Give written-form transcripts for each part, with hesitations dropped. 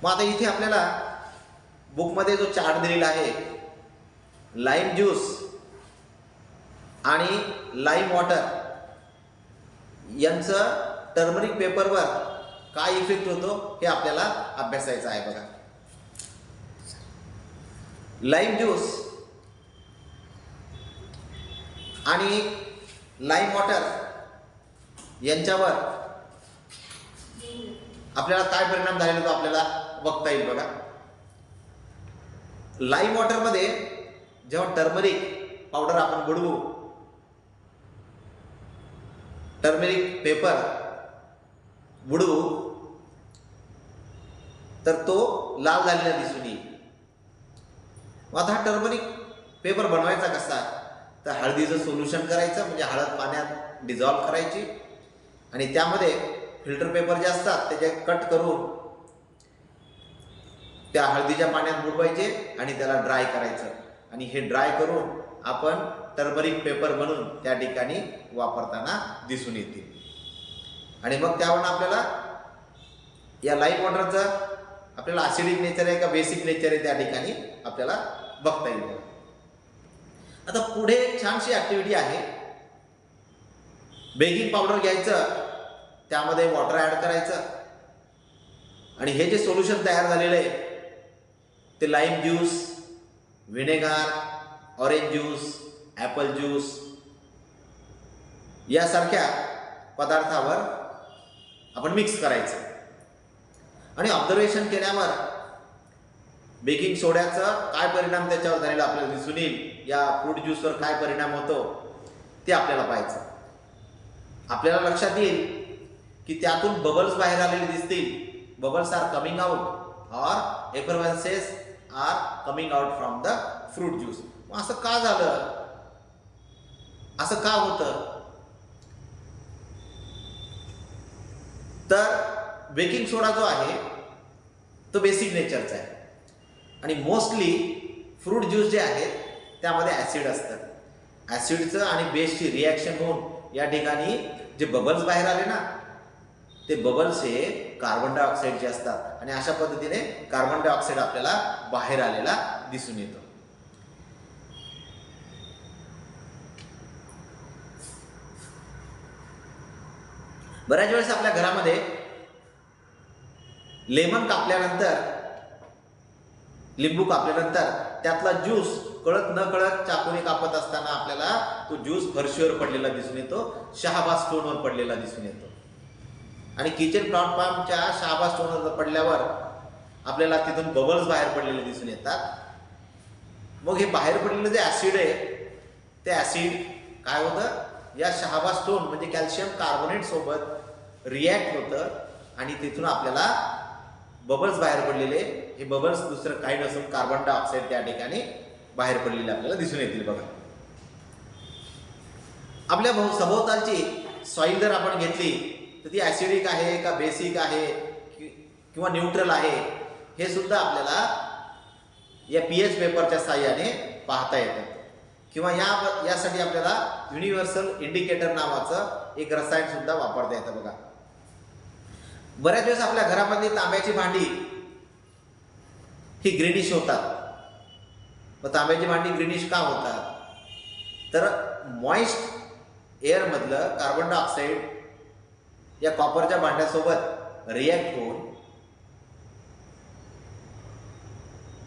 मग आता इथे आपल्याला बुकमध्ये जो चार्ट दिलेला आहे, लाईम ज्यूस आणि लाईम वॉटर यांचं टर्मरिक पेपरवर काय इफेक्ट होतो हे आपल्याला अभ्यासायचं आहे बघा. लाईम ज्यूस आणि लाईम वॉटर यांच्यावर आपल्याला काय परिणाम झालेला तो आपल्याला बघता येईल बघा. लाईम वॉटरमध्ये जेव्हा टर्मरिक पावडर आपण बुडवू, टर्मरिक पेपर बुडवू, तर तो लाल झालेला दिसून येईल. आता हा टर्मरिक पेपर बनवायचा कसा, तर हळदीचं सोल्युशन करायचं, म्हणजे हळद पाण्यात डिझॉल्व करायची आणि त्यामध्ये फिल्टर पेपर जे असतात त्याचे कट करून त्या हळदीच्या पाण्यात बुडवायचे आणि त्याला ड्राय करायचं आणि हे ड्राय करून आपण टर्मरिक पेपर बनवून त्या ठिकाणी वापरताना दिसून येतील. आणि मग त्यावरून आपल्याला या लाईम वॉटरचं आपल्याला ॲसिडिक नेचर आहे का बेसिक नेचर आहे त्या ठिकाणी आपल्याला बघता येईल. आता पुढे छानशी ॲक्टिव्हिटी आहे. बेकिंग पावडर घ्यायचं, त्यामध्ये वॉटर ॲड करायचं आणि हे जे सोल्युशन तयार झालेलं आहे ते lime juice, vinegar, orange juice, Apple juice यासारख्या पदार्थावर आपण मिक्स करायचं आणि ऑब्झर्वेशन केल्यावर बेकिंग सोड्याचा काय परिणाम त्याच्यावर झालेला आपल्याला दिसून येईल, या फ्रूट ज्यूसवर काय परिणाम होतो ते आपल्याला पाहायचं. आपल्याला लक्षात येईल की त्यातून बबल्स बाहेर आलेले दिसतील. बबल्स आर कमिंग आउट और effervesces are coming out from the fruit juice. मग असं का झालं, असं का होतं, तर बेकिंग सोडा जो आहे तो बेसिक नेचरचा आहे आणि मोस्टली फ्रूट ज्यूस जे आहेत त्यामध्ये ॲसिड असतं. ॲसिडचं आणि बेसची रिॲक्शन होऊन या ठिकाणी जे बबल्स बाहेर आले ना, ते बबल्स हे कार्बन डायऑक्साईडचे असतात आणि अशा पद्धतीने कार्बन डायऑक्साईड आपल्याला बाहेर आलेला दिसून येतो. बऱ्याच वेळेस आपल्या घरामध्ये लेमन कापल्यानंतर, लिंबू कापल्यानंतर त्यातला ज्यूस कळत न कळत चाकूने कापत असताना आपल्याला तो ज्यूस फरशीवर पडलेला दिसून येतो, शहाबा स्टोनवर पडलेला दिसून येतो. आणि किचन प्लॉट पामच्या शहाबा स्टोनवर पडल्यावर आपल्याला तिथून बबल्स बाहेर पडलेले दिसून येतात. मग हे बाहेर पडलेलं जे ॲसिड आहे ते ॲसिड काय होतं, या शहाबा स्टोन म्हणजे कॅल्शियम कार्बोनेट सोबत रिॲक्ट होतं आणि तिथून आपल्याला बबल्स बाहेर पडलेले, हे बबल्स दुसरं काही नसून कार्बन डायऑक्साईड त्या ठिकाणी बाहेर पडलेले आपल्याला दिसून येतील. बघा, आपल्या सभोवतालची सॉईल जर आपण घेतली तर ती ॲसिडिक आहे का बेसिक आहे किंवा न्यूट्रल आहे हे सुद्धा आपल्याला या पीएच पेपरच्या साहाय्याने पाहता येतं. किंवा यासाठी आपल्याला युनिव्हर्सल इंडिकेटर नावाचं एक रसायन सुद्धा वापरता येतं. बघा, बऱ्याच वेळेस आपल्या घरामधली तांब्याची भांडी ही ग्रीनिश होतात. मग तांब्याची भांडी ग्रीनिश का होतात, तर मॉइस्ट एअरमधलं कार्बन डायऑक्साईड या कॉपरच्या भांड्यासोबत रिॲक्ट होऊन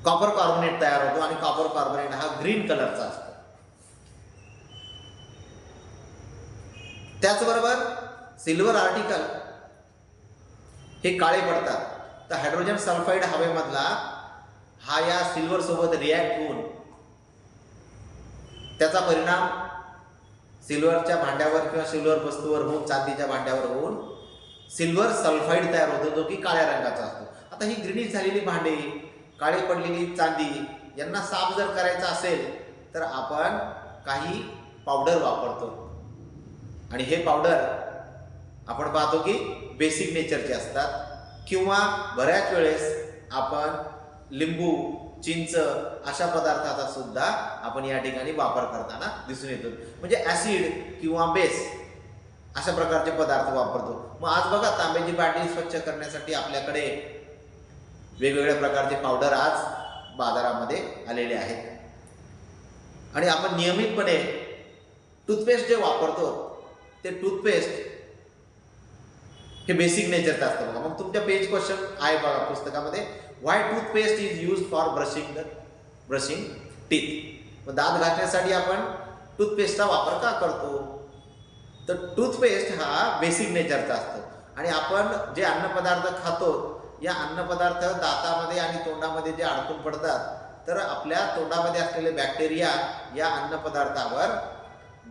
कॉपर कार्बोनेट तयार होतो आणि कॉपर कार्बोनेट हा ग्रीन कलरचा असतो. त्याचबरोबर सिल्वर आर्टिकल हे काळे पडतात. तर हायड्रोजन सल्फाईड हवेमधला हा या सिल्वर सोबत रिॲक्ट होऊन त्याचा परिणाम सिल्वरच्या भांड्यावर किंवा सिल्वर वस्तूवर होऊन, चांदीच्या भांड्यावर होऊन सिल्वर सल्फाईड तयार होतो, जो की काळ्या रंगाचा असतो. आता ही ग्रीनिश झालेली भांडी, काळी पडलेली चांदी यांना साफ जर करायचं असेल तर आपण काही पावडर वापरतो आणि हे पावडर आपण पाहतो की बेसिक नेचरचे असतात. किंवा बऱ्याच वेळेस आपण लिंबू, चिंच अशा पदार्थाचा सुद्धा आपण या ठिकाणी वापर करताना दिसून येतो. म्हणजे ॲसिड किंवा बेस अशा प्रकारचे पदार्थ वापरतो. मग आज बघा, तांब्याची भांडी स्वच्छ करण्यासाठी आपल्याकडे वेगवेगळ्या प्रकारचे पावडर आज बाजारामध्ये आलेले आहेत. आणि आपण नियमितपणे टूथपेस्ट जे वापरतो ते टूथपेस्ट हे बेसिक नेचरचं असतं बघा. मग तुमच्या पेज क्वेश्चन आहे बघा पुस्तकामध्ये, why toothpaste is use for brushing teeth. मग दात घासण्यासाठी आपण टूथपेस्टचा वापर का करतो? तर टूथपेस्ट हा बेसिक नेचरचा असतो आणि आपण जे अन्नपदार्थ खातो या अन्नपदार्थ दातामध्ये आणि तोंडामध्ये जे अडकून पडतात तर आपल्या तोंडामध्ये असलेले बॅक्टेरिया या अन्नपदार्थावर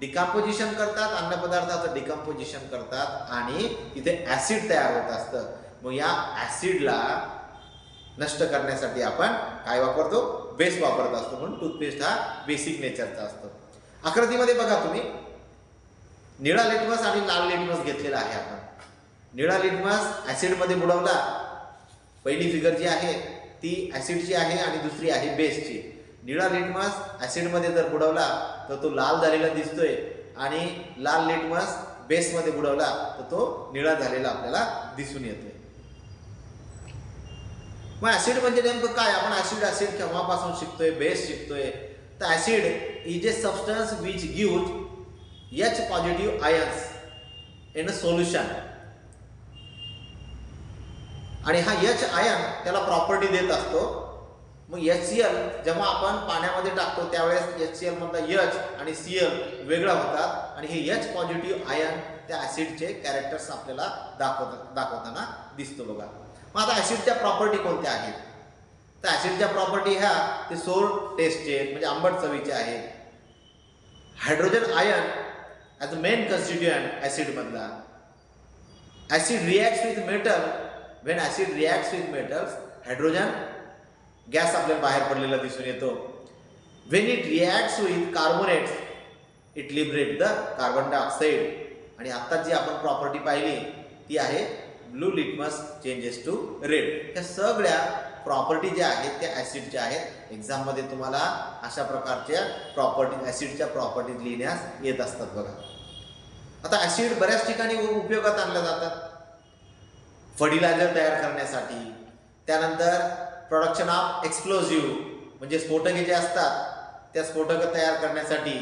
डिकम्पोजिशन करतात, अन्नपदार्थाचं डिकम्पोजिशन करतात आणि तिथे ऍसिड तयार होत असतं. मग या ऍसिडला नष्ट करण्यासाठी आपण काय वापरतो? बेस वापरत असतो. म्हणून टूथपेस्ट हा बेसिक नेचरचा असतो. आकृतीमध्ये बघा तुम्ही निळा लिटमस आणि लाल लिटमस घेतलेला आहे. आपण निळा लिटमस ऍसिडमध्ये बुडवला. पहिली फिगर जी आहे ती ऍसिडची आहे आणि दुसरी आहे बेसची. निळा लिटमस ऍसिडमध्ये जर बुडवला तर तो लाल झालेला दिसतोय आणि लाल लिटमस बेसमध्ये बुडवला तर तो निळा झालेला आपल्याला दिसून येतोय. मग ऍसिड म्हणजे नेमकं काय? आपण ऍसिड केव्हापासून शिकतोय? बेस शिकतोय. तर acid is a substance which gives H positive ions in a solution. आणि हा H आयन त्याला प्रॉपर्टी देत असतो. मग HCl जेव्हा आपण पाण्यामध्ये टाकतो त्यावेळेस HCl मधला H आणि Cl वेगळा होतात आणि हे H पॉझिटिव्ह आयन त्या ऍसिडचे कॅरेक्टर्स आपल्याला दाखवताना दिसतो बघा. मग आता ऍसिडच्या प्रॉपर्टी कोणत्या आहेत? तर ऍसिडच्या प्रॉपर्टी ह्या ते सोर टेस्टचे म्हणजे आंबट चवीचे आहेत. Hydrogen ion as a main constituent acid मधला. Acid reacts with metal. When acid reacts with metals hydrogen gas आपल्याला बाहेर पडलेला दिसून येतो. When it reacts with carbonates it liberate the carbon dioxide. आणि आता जी आपण प्रॉपर्टी पाहिली ती आहे blue litmus changes to red. ह्या सगळ्या प्रॉपर्टी ज्या आहेत त्या ऍसिडच्या आहेत. एक्झाममध्ये तुम्हाला अशा प्रकारच्या प्रॉपर्टी ऍसिडच्या प्रॉपर्टीज लिहिण्यास येत असतात बघा. आता ऍसिड बऱ्याच ठिकाणी उपयोगात आणल्या जातात. फर्टिलायझर तयार करण्यासाठी, त्यानंतर प्रोडक्शन ऑफ एक्सप्लोजिव्ह म्हणजे स्फोटके जे असतात त्या स्फोटक तयार करण्यासाठी,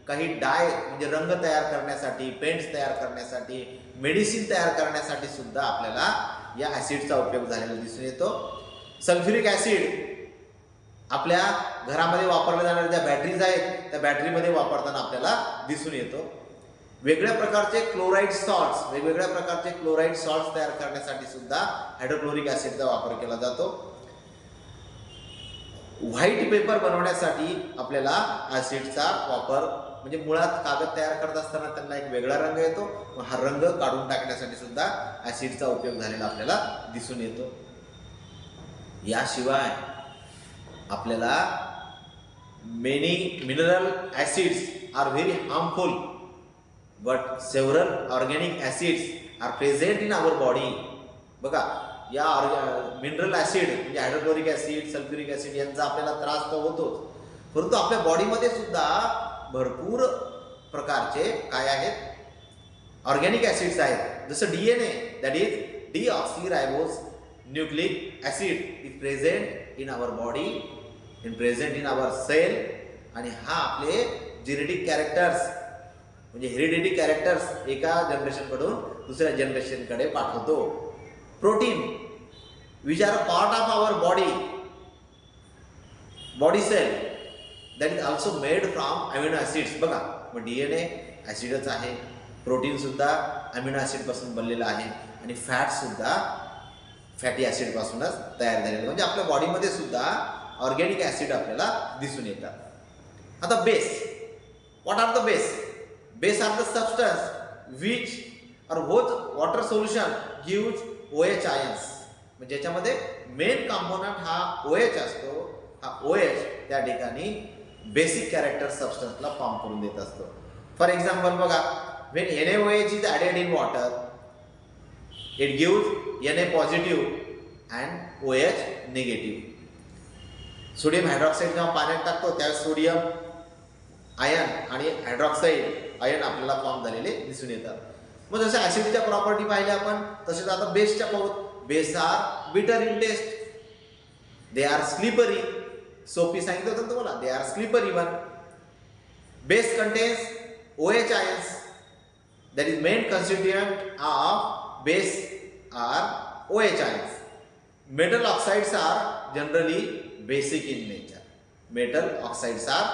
काही डाय म्हणजे रंग तयार करण्यासाठी, पेंट्स तयार करण्यासाठी, मेडिसिन तयार करण्यासाठी सुद्धा आपल्याला या ऍसिडचा उपयोग झालेला दिसून येतो. सल्फ्युरिक ऍसिड आपल्या घरामध्ये वापरल्या जाणाऱ्या ज्या बॅटरीज आहेत त्या बॅटरीमध्ये वापरताना आपल्याला दिसून येतो. वेगवेगळ्या प्रकारचे क्लोराईड सॉल्ट्स तयार करण्यासाठी सुद्धा हायड्रोक्लोरिक ऍसिडचा वापर केला जातो. व्हाईट पेपर बनवण्यासाठी आपल्याला ऍसिडचा वापर म्हणजे मुळात कागद तयार करत असताना त्यांना एक वेगळा रंग येतो. हा रंग काढून टाकण्यासाठी सुद्धा ऍसिडचा उपयोग झालेला आपल्याला दिसून येतो. याशिवाय आपल्याला many mineral acids are very harmful but several organic acids are present in our body. बघा या मिनरल ऍसिड म्हणजे हायड्रोक्लोरिक ऍसिड, सल्फ्युरिक ऍसिड यांचा आपल्याला त्रास तर होतोच, परंतु आपल्या बॉडीमध्ये सुद्धा भरपूर प्रकारचे काय आहेत ऑर्गॅनिक ऍसिड्स आहेत. जसं DNA that is deoxyribose nucleic acid is present in our body, present in our cell. आणि हा आपले जेनेटिक कॅरेक्टर्स म्हणजे हेरिडिटी कॅरेक्टर्स एका जनरेशनकडून दुसऱ्या जनरेशनकडे पाठवतो. Protein which are part of our body cell that is also made from amino acids. बघा मग DNA ऍसिडच आहे, प्रोटीन सुद्धा अमिनो ऍसिड पासून बनलेलं आहे आणि फॅट सुद्धा फॅटी ऍसिड पासूनच तयार झालेलं. म्हणजे आपल्या बॉडीमध्ये सुद्धा ऑर्गॅनिक ऍसिड आपल्याला दिसून येतात. आता base, what are the base? Base are the substance which are होच water solution gives OH ions. म्हणजे ज्याच्यामध्ये मेन कंपोनंट हा OH असतो. हा OH त्या ठिकाणी बेसिक कॅरेक्टर सबस्टन्सला फॉर्म करून देत असतो. फॉर एक्झाम्पल बघा, when NaOH is added in water it gives Na positive and OH negative. Sodium hydroxide जेव्हा पाण्यात टाकतो त्यावेळेस सोडियम आयन आणि हायड्रॉक्साईड आयन आपल्याला फॉर्म झालेले दिसून येतात. मग जसं ऍसिडच्या प्रॉपर्टी पाहिल्या आपण तसेच आता बेसच्या पाहू. Base are bitter in taste. They are slippery. सोपी सांगितलं होतं तुम्हाला, they are slippery one. Base contains OH ions, that is main constituent of base are OH ions. Metal oxides are generally basic in nature. Metal oxides are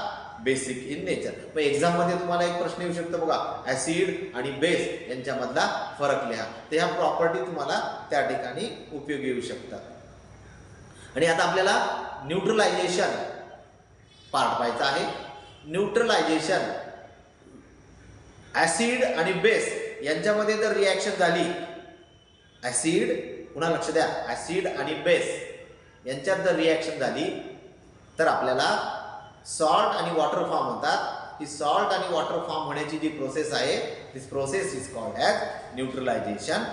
basic in nature. मग exam मध्ये तुम्हाला एक प्रश्न येऊ शकतो बघा, acid आणि base यांच्यामधला फरक लिहा. तर ह्या प्रॉपर्टी तुम्हाला त्या ठिकाणी उपयोगी येऊ शकतात. आणि आता आपल्याला न्यूट्रलायझेशन पार्ट पाहायचा आहे. न्यूट्रलायझेशन, ऍसिड आणि बेस यांच्यामध्ये जर रिॲक्शन झाली, ऍसिड, पुन्हा लक्ष द्या, ऍसिड आणि बेस यांच्यात जर रिॲक्शन झाली तर आपल्याला सॉल्ट आणि वॉटर फॉर्म होतात. ही सॉल्ट आणि वॉटर फॉर्म होण्याची जी प्रोसेस आहे, this process is called as neutralisation.